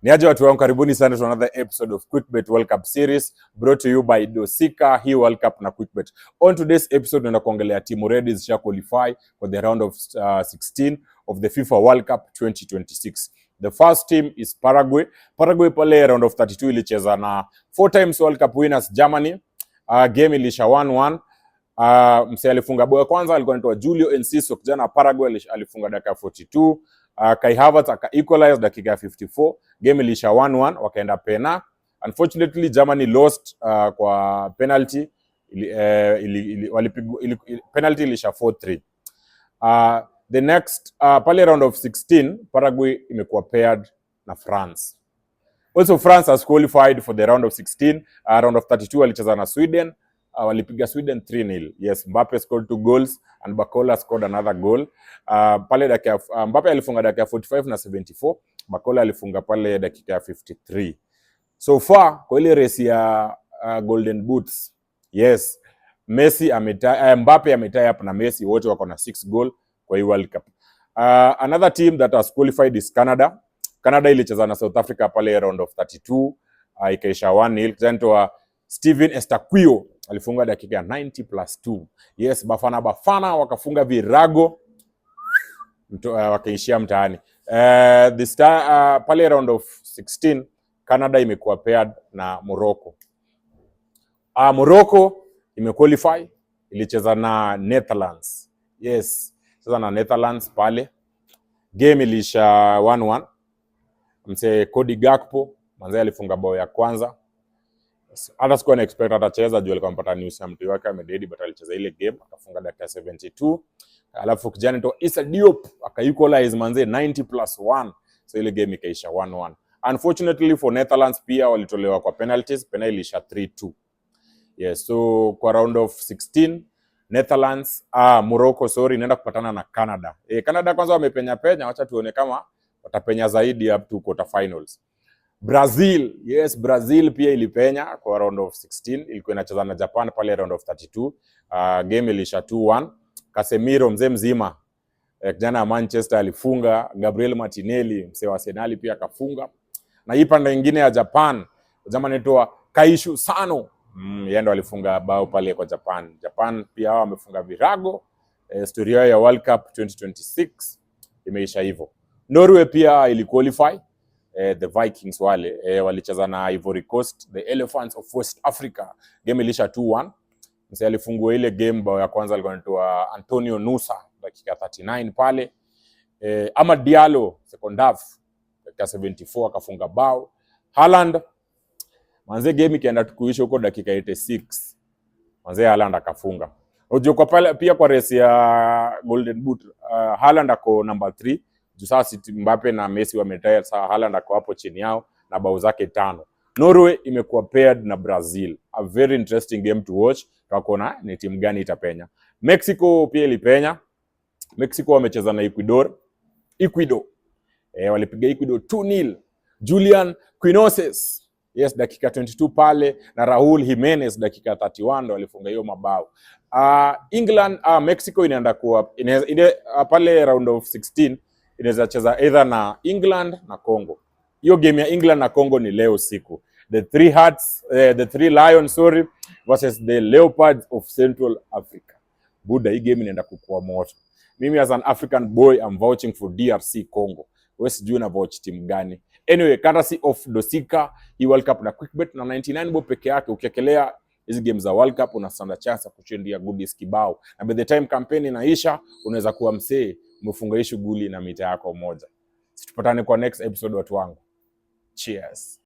Niaje watu wangu, karibuni sana to another episode of QuickBet World Cup series brought to you by Dosika, hii World Cup na QuickBet. On today's episode tunaenda kuongelea timu ready zisha qualify for the round of 16 of the FIFA World Cup 2026. The first team is Paraguay. Paraguay pale round of 32 ilicheza na 4 times World Cup winners Germany. Game ilisha 1-1. Mse alifunga bao ya kwanza alikuwa anaitwa Julio Enciso, kijana Paraguay, alifunga dakika 42. Kai Havertz aka equalize dakika ya 54. Game ilisha 1-1, wakaenda pena. Unfortunately Germany lost kwa penalty. Penalty ilisha 4-3. The next pale round of 16 Paraguay imekuwa paired na France. Also France has qualified for the round of 16. Round of 32 walicheza na Sweden. Walipiga Sweden 3-0. Yes, Mbappe scored 2 goals and Bacola scored another goal. Pale dakika Mbappe alifunga dakika 45 na 74. Bacola alifunga pale dakika 53. So far kwa ile race ya Golden Boots, yes, Messi Mbappe ametie up na Messi, wote wako na 6 goal kwa hii World Cup. Another team that has qualified is Canada. Canada ilicheza na South Africa pale round of 32. Ikaisha 1-0. Kijana Steven Estaquio alifunga dakika ya 90+2. Yes, Bafana wakafunga virago wakaishia mtaani. Pale round of 16 Canada imekuwa paired na Morocco. Morocco imequalify, ilicheza na Netherlands. Yes, sasa na Netherlands pale. Game ilisha 1-1. Mse Cody Gakpo manze alifunga bao ya kwanza. Hata sikuwa na expect atacheza juu alikuwa mpata news ya mtu wake amededi, but alicheza ile game akafunga dakika 72. Alafu kijana to Issa Diop aka-equalize manze 90+1. So ile game ikaisha 1-1. Unfortunately for Netherlands pia walitolewa kwa penalties, penalty ilisha 3-2. Yes, so kwa round of 16 Netherlands Morocco inaenda kupatana na Canada. Canada kwanza wamepenya, wacha tuone kama watapenya zaidi up to quarter finals. Brazil, yes, Brazil pia ilipenya kwa round of 16, ilikuwa inacheza na Japan pale round of 32. Game ilisha 2-1. Casemiro mzee mzima, kijana Manchester alifunga. Gabriel Martinelli mzee wa Arsenal pia akafunga. Na hii pande nyingine ya Japan, jamaa anaitwa Kaishu Sano, yeye ndo alifunga bao pale kwa Japan. Japan pia hao wamefunga virago. Story ya World Cup 2026 imeisha hivyo. Norway pia iliqualify. The Vikings walicheza na Ivory Coast, the Elephants of West Africa. Game ilisha 2-1. Mse alifungua ile game bao ya kwanza alikuwa anaitwa Antonio Nusa dakika 39 pale. Amad Diallo second half dakika 74 akafunga bao. Haaland manze game ikienda kuisha huko dakika 86. Manze Haaland akafunga. Unajua kwa pale pia kwa race ya Golden Boot, Haaland ako number 3. Sasa Mbappe na Messi wametaya, sasa Haaland ako hapo chini yao na bao zake 5. Norway imekuwa paired na Brazil. A very interesting game to watch. Tutakuona ni timu gani itapenya. Mexico pia ilipenya. Mexico wamecheza na Ecuador. Walipiga Ecuador 2-0. Julian Quinones, yes, dakika 22 pale, na Raul Jimenez dakika 31 ndo walifunga hiyo mabao. England Mexico inaenda kuwa pale round of 16 inaweza cheza either na England na Congo. Hiyo game ya England na Congo ni leo siku. The Three Lions versus the Leopards of Central Africa. Buda, hii game inaenda kukua moto. Mimi as an African boy I'm vouching for DRC Congo. Wewe sijui na vouch team gani. Anyway, courtesy of Dosika, hii World Cup na QuickBet na 99 bob peke yake. Ukiekelea hizi games za World Cup una stand chance kushindia goodies kibao. Na by the time campaign inaisha unaweza kuwa msee umefunga hii shughuli na mita yako moja. Tupatane kwa next episode watu wangu. Cheers.